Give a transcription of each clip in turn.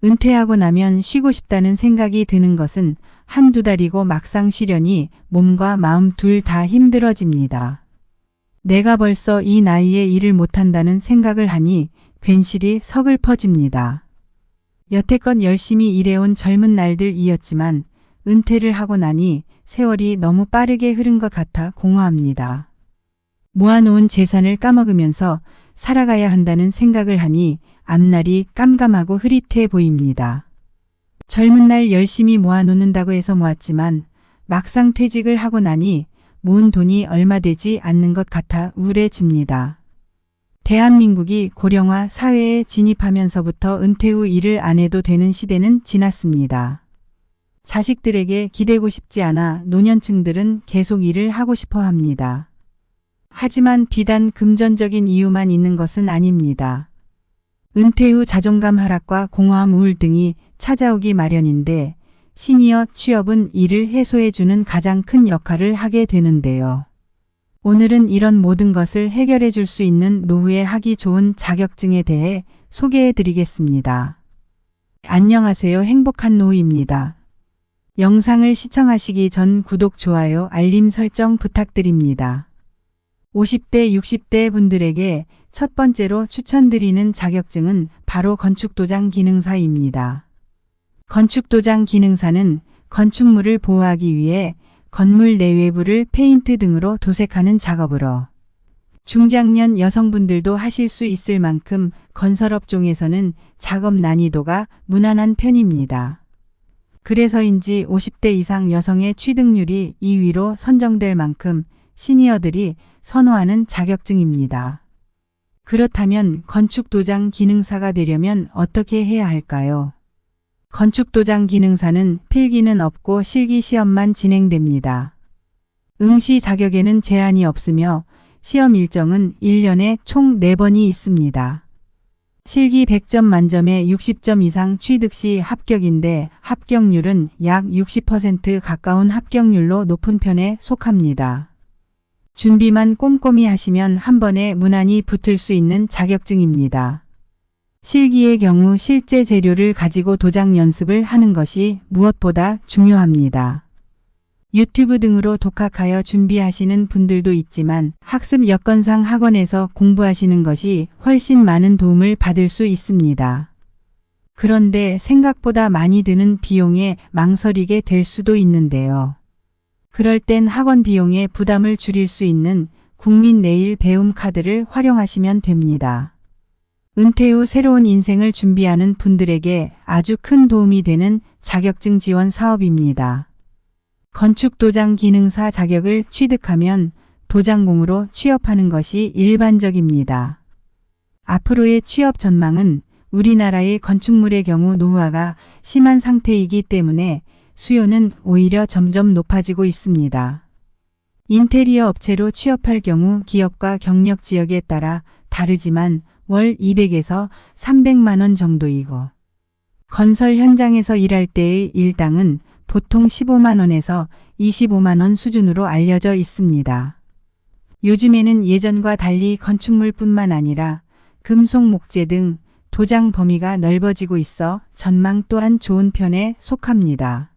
은퇴하고 나면 쉬고 싶다는 생각이 드는 것은 한두 달이고 막상 쉬려니 몸과 마음 둘 다 힘들어집니다. 내가 벌써 이 나이에 일을 못한다는 생각을 하니 괜시리 서글퍼집니다. 여태껏 열심히 일해온 젊은 날들이었지만 은퇴를 하고 나니 세월이 너무 빠르게 흐른 것 같아 공허합니다. 모아놓은 재산을 까먹으면서 살아가야 한다는 생각을 하니 앞날이 깜깜하고 흐릿해 보입니다. 젊은 날 열심히 모아놓는다고 해서 모았지만 막상 퇴직을 하고 나니 모은 돈이 얼마 되지 않는 것 같아 우울해집니다. 대한민국이 고령화 사회에 진입하면서부터 은퇴 후 일을 안 해도 되는 시대는 지났습니다. 자식들에게 기대고 싶지 않아 노년층들은 계속 일을 하고 싶어 합니다. 하지만 비단 금전적인 이유만 있는 것은 아닙니다. 은퇴 후 자존감 하락과 공허함 우울 등이 찾아오기 마련인데 시니어 취업은 이를 해소해주는 가장 큰 역할을 하게 되는데요. 오늘은 이런 모든 것을 해결해 줄 수 있는 노후에 하기 좋은 자격증에 대해 소개해 드리겠습니다. 안녕하세요. 행복한 노후입니다. 영상을 시청하시기 전 구독, 좋아요, 알림 설정 부탁드립니다. 50대, 60대 분들에게 첫 번째로 추천드리는 자격증은 바로 건축도장 기능사입니다. 건축도장 기능사는 건축물을 보호하기 위해 건물 내외부를 페인트 등으로 도색하는 작업으로 중장년 여성분들도 하실 수 있을 만큼 건설업종에서는 작업 난이도가 무난한 편입니다. 그래서인지 50대 이상 여성의 취득률이 2위로 선정될 만큼 시니어들이 선호하는 자격증입니다. 그렇다면 건축도장 기능사가 되려면 어떻게 해야 할까요? 건축도장 기능사는 필기는 없고 실기 시험만 진행됩니다. 응시 자격에는 제한이 없으며 시험 일정은 1년에 총 4번이 있습니다. 실기 100점 만점에 60점 이상 취득 시 합격인데 합격률은 약 60% 가까운 합격률로 높은 편에 속합니다. 준비만 꼼꼼히 하시면 한 번에 무난히 붙을 수 있는 자격증입니다. 실기의 경우 실제 재료를 가지고 도장 연습을 하는 것이 무엇보다 중요합니다. 유튜브 등으로 독학하여 준비하시는 분들도 있지만 학습 여건상 학원에서 공부하시는 것이 훨씬 많은 도움을 받을 수 있습니다. 그런데 생각보다 많이 드는 비용에 망설이게 될 수도 있는데요. 그럴 땐 학원 비용의 부담을 줄일 수 있는 국민 내일 배움 카드를 활용하시면 됩니다. 은퇴 후 새로운 인생을 준비하는 분들에게 아주 큰 도움이 되는 자격증 지원 사업입니다. 건축도장 기능사 자격을 취득하면 도장공으로 취업하는 것이 일반적입니다. 앞으로의 취업 전망은 우리나라의 건축물의 경우 노후화가 심한 상태이기 때문에 수요는 오히려 점점 높아지고 있습니다. 인테리어 업체로 취업할 경우 기업과 경력 지역에 따라 다르지만 월 200에서 300만 원 정도이고 건설 현장에서 일할 때의 일당은 보통 15만 원에서 25만 원 수준으로 알려져 있습니다. 요즘에는 예전과 달리 건축물뿐만 아니라 금속 목재 등 도장 범위가 넓어지고 있어 전망 또한 좋은 편에 속합니다.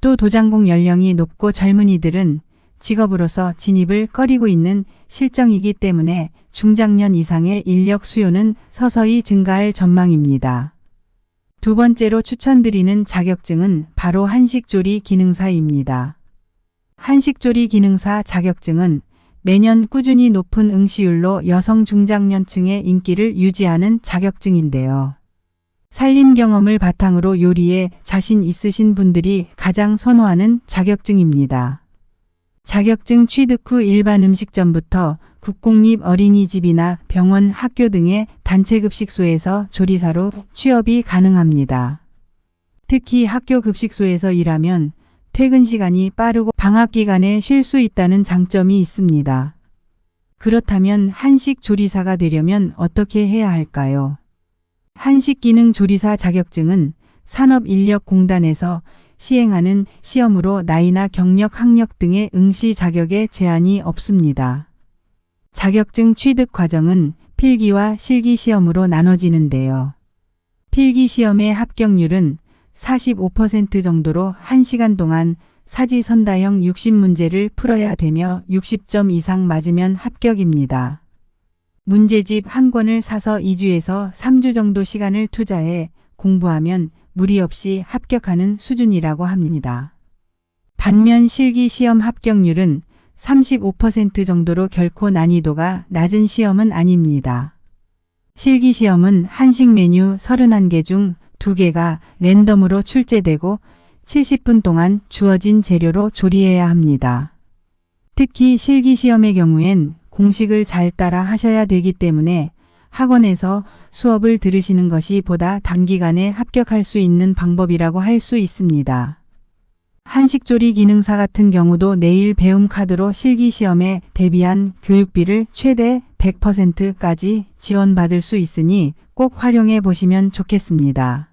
또 도장공 연령이 높고 젊은이들은 직업으로서 진입을 꺼리고 있는 실정이기 때문에 중장년 이상의 인력 수요는 서서히 증가할 전망입니다. 두 번째로 추천드리는 자격증은 바로 한식조리 기능사입니다. 한식조리 기능사 자격증은 매년 꾸준히 높은 응시율로 여성 중장년층의 인기를 유지하는 자격증인데요. 살림 경험을 바탕으로 요리에 자신 있으신 분들이 가장 선호하는 자격증입니다. 자격증 취득 후 일반 음식점부터 국공립 어린이집이나 병원, 학교 등의 단체급식소에서 조리사로 취업이 가능합니다. 특히 학교 급식소에서 일하면 퇴근 시간이 빠르고 방학 기간에 쉴 수 있다는 장점이 있습니다. 그렇다면 한식 조리사가 되려면 어떻게 해야 할까요? 한식기능조리사 자격증은 산업인력공단에서 시행하는 시험으로 나이나 경력, 학력 등의 응시 자격에 제한이 없습니다. 자격증 취득 과정은 필기와 실기 시험으로 나눠지는데요. 필기시험의 합격률은 45% 정도로 1시간 동안 사지선다형 60문제를 풀어야 되며 60점 이상 맞으면 합격입니다. 문제집 한 권을 사서 2주에서 3주 정도 시간을 투자해 공부하면 무리 없이 합격하는 수준이라고 합니다. 반면 실기시험 합격률은 35% 정도로 결코 난이도가 낮은 시험은 아닙니다. 실기시험은 한식 메뉴 31개 중 2개가 랜덤으로 출제되고 70분 동안 주어진 재료로 조리해야 합니다. 특히 실기시험의 경우엔 공식을 잘 따라 하셔야 되기 때문에 학원에서 수업을 들으시는 것이 보다 단기간에 합격할 수 있는 방법이라고 할 수 있습니다. 한식조리 기능사 같은 경우도 내일 배움 카드로 실기시험에 대비한 교육비를 최대 100%까지 지원받을 수 있으니 꼭 활용해 보시면 좋겠습니다.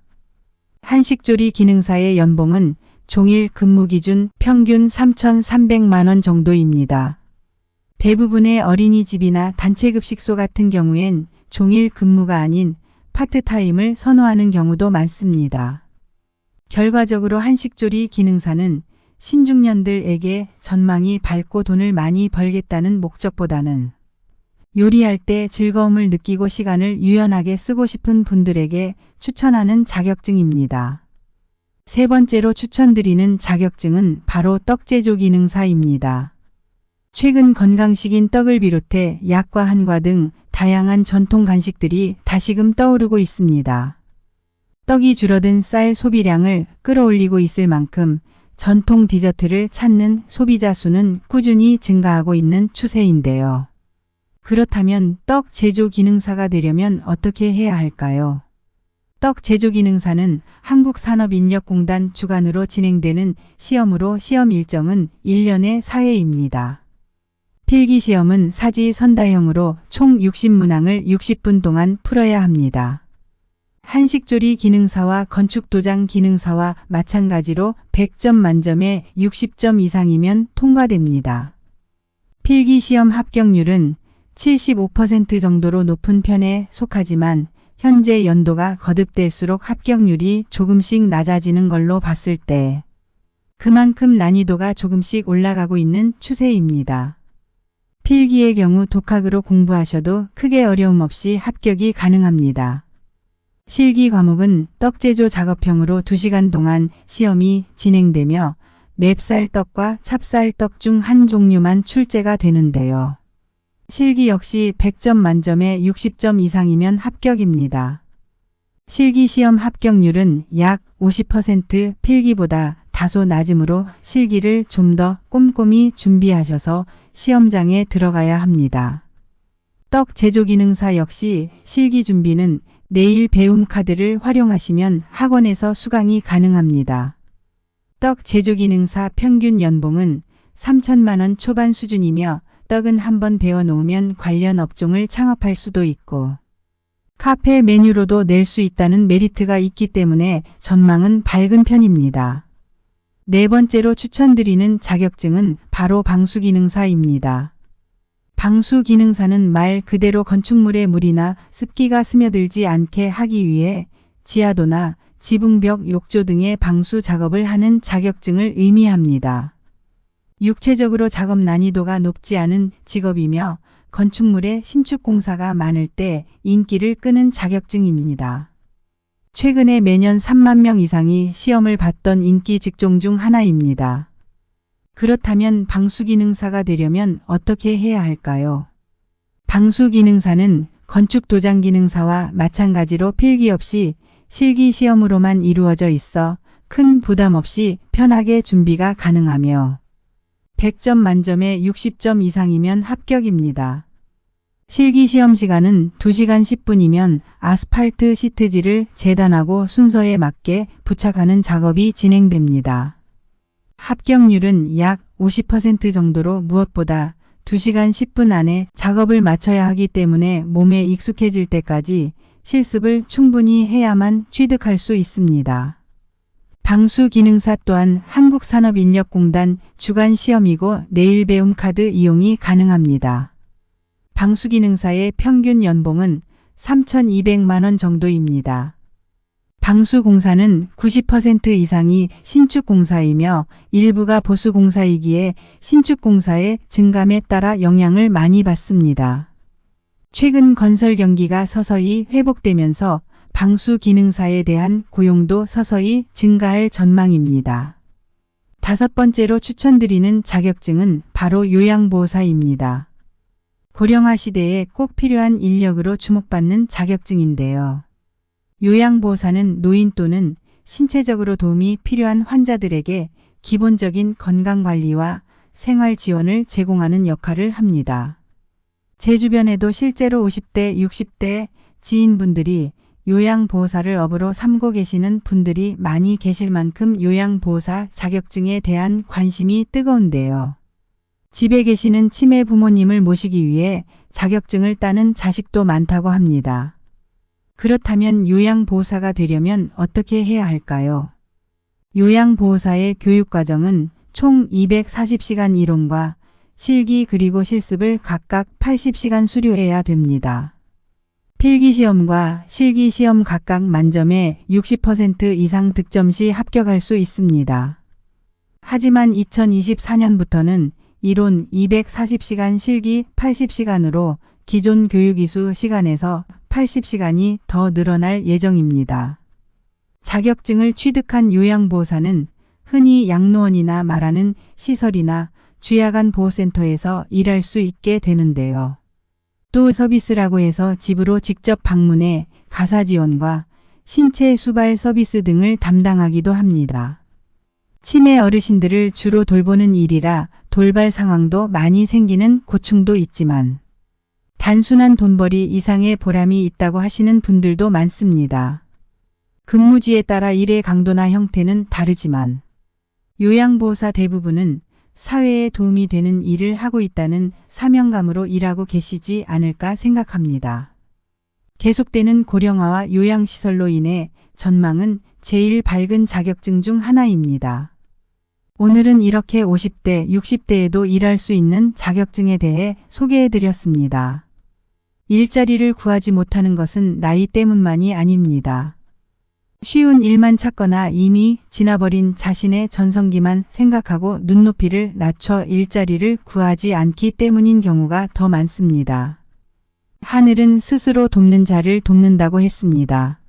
한식조리 기능사의 연봉은 종일 근무 기준 평균 3,300만 원 정도입니다. 대부분의 어린이집이나 단체급식소 같은 경우엔 종일 근무가 아닌 파트타임을 선호하는 경우도 많습니다. 결과적으로 한식조리 기능사는 신중년들에게 전망이 밝고 돈을 많이 벌겠다는 목적보다는 요리할 때 즐거움을 느끼고 시간을 유연하게 쓰고 싶은 분들에게 추천하는 자격증입니다. 세 번째로 추천드리는 자격증은 바로 떡제조 기능사입니다. 최근 건강식인 떡을 비롯해 약과 한과 등 다양한 전통 간식들이 다시금 떠오르고 있습니다. 떡이 줄어든 쌀 소비량을 끌어올리고 있을 만큼 전통 디저트를 찾는 소비자 수는 꾸준히 증가하고 있는 추세인데요. 그렇다면 떡 제조 기능사가 되려면 어떻게 해야 할까요? 떡 제조 기능사는 한국산업인력공단 주관으로 진행되는 시험으로 시험 일정은 1년에 4회입니다. 필기시험은 사지선다형으로 총 60문항을 60분 동안 풀어야 합니다. 한식조리 기능사와 건축도장 기능사와 마찬가지로 100점 만점에 60점 이상이면 통과됩니다. 필기시험 합격률은 75% 정도로 높은 편에 속하지만 현재 연도가 거듭될수록 합격률이 조금씩 낮아지는 걸로 봤을 때 그만큼 난이도가 조금씩 올라가고 있는 추세입니다. 필기의 경우 독학으로 공부하셔도 크게 어려움 없이 합격이 가능합니다. 실기 과목은 떡제조 작업형으로 2시간 동안 시험이 진행되며 맵쌀떡과 찹쌀떡 중 한 종류만 출제가 되는데요. 실기 역시 100점 만점에 60점 이상이면 합격입니다. 실기 시험 합격률은 약 50% 필기보다 다소 낮으므로 실기를 좀 더 꼼꼼히 준비하셔서 시험장에 들어가야 합니다. 떡 제조 기능사 역시 실기 준비는 내일 배움 카드를 활용하시면 학원에서 수강이 가능합니다. 떡 제조 기능사 평균 연봉은 3천만 원 초반 수준이며 떡은 한번 배워놓으면 관련 업종을 창업할 수도 있고 카페 메뉴로도 낼 수 있다는 메리트가 있기 때문에 전망은 밝은 편입니다. 네 번째로 추천드리는 자격증은 바로 방수기능사입니다. 방수기능사는 말 그대로 건축물에 물이나 습기가 스며들지 않게 하기 위해 지하도나 지붕벽 욕조 등의 방수 작업을 하는 자격증을 의미합니다. 육체적으로 작업 난이도가 높지 않은 직업이며 건축물에 신축 공사가 많을 때 인기를 끄는 자격증입니다. 최근에 매년 3만 명 이상이 시험을 봤던 인기 직종 중 하나입니다. 그렇다면 방수기능사가 되려면 어떻게 해야 할까요? 방수기능사는 건축도장기능사와 마찬가지로 필기 없이 실기시험으로만 이루어져 있어 큰 부담 없이 편하게 준비가 가능하며 100점 만점에 60점 이상이면 합격입니다. 실기시험 시간은 2시간 10분이면 아스팔트 시트지를 재단하고 순서에 맞게 부착하는 작업이 진행됩니다. 합격률은 약 50% 정도로 무엇보다 2시간 10분 안에 작업을 마쳐야 하기 때문에 몸에 익숙해질 때까지 실습을 충분히 해야만 취득할 수 있습니다. 방수기능사 또한 한국산업인력공단 주관 시험이고 내일 배움 카드 이용이 가능합니다. 방수기능사의 평균 연봉은 3,200만 원 정도입니다. 방수공사는 90% 이상이 신축공사이며 일부가 보수공사이기에 신축공사의 증감에 따라 영향을 많이 받습니다. 최근 건설 경기가 서서히 회복되면서 방수기능사에 대한 고용도 서서히 증가할 전망입니다. 다섯 번째로 추천드리는 자격증은 바로 요양보호사입니다. 고령화 시대에 꼭 필요한 인력으로 주목받는 자격증인데요. 요양보호사는 노인 또는 신체적으로 도움이 필요한 환자들에게 기본적인 건강관리와 생활 지원을 제공하는 역할을 합니다. 제 주변에도 실제로 50대, 60대 지인분들이 요양보호사를 업으로 삼고 계시는 분들이 많이 계실 만큼 요양보호사 자격증에 대한 관심이 뜨거운데요. 집에 계시는 치매 부모님을 모시기 위해 자격증을 따는 자식도 많다고 합니다. 그렇다면 요양보호사가 되려면 어떻게 해야 할까요? 요양보호사의 교육과정은 총 240시간 이론과 실기 그리고 실습을 각각 80시간 수료해야 됩니다. 필기시험과 실기시험 각각 만점에 60% 이상 득점 시 합격할 수 있습니다. 하지만 2024년부터는 이론 240시간 실기 80시간으로 기존 교육이수 시간에서 80시간이 더 늘어날 예정입니다. 자격증을 취득한 요양보호사는 흔히 양로원이나 말하는 시설이나 주야간 보호센터에서 일할 수 있게 되는데요. 또 서비스라고 해서 집으로 직접 방문해 가사 지원과 신체 수발 서비스 등을 담당하기도 합니다. 치매 어르신들을 주로 돌보는 일이라 돌발 상황도 많이 생기는 고충도 있지만 단순한 돈벌이 이상의 보람이 있다고 하시는 분들도 많습니다. 근무지에 따라 일의 강도나 형태는 다르지만 요양보호사 대부분은 사회에 도움이 되는 일을 하고 있다는 사명감으로 일하고 계시지 않을까 생각합니다. 계속되는 고령화와 요양시설로 인해 전망은 제일 밝은 자격증 중 하나입니다. 오늘은 이렇게 50대, 60대에도 일할 수 있는 자격증에 대해 소개해드렸습니다. 일자리를 구하지 못하는 것은 나이 때문만이 아닙니다. 쉬운 일만 찾거나 이미 지나버린 자신의 전성기만 생각하고 눈높이를 낮춰 일자리를 구하지 않기 때문인 경우가 더 많습니다. 하늘은 스스로 돕는 자를 돕는다고 했습니다.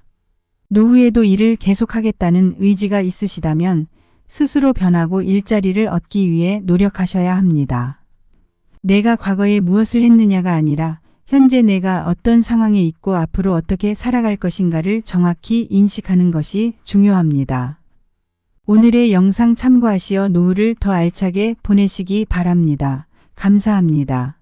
노후에도 일을 계속하겠다는 의지가 있으시다면 스스로 변하고 일자리를 얻기 위해 노력하셔야 합니다. 내가 과거에 무엇을 했느냐가 아니라 현재 내가 어떤 상황에 있고 앞으로 어떻게 살아갈 것인가를 정확히 인식하는 것이 중요합니다. 오늘의 영상 참고하시어 노후를 더 알차게 보내시기 바랍니다. 감사합니다.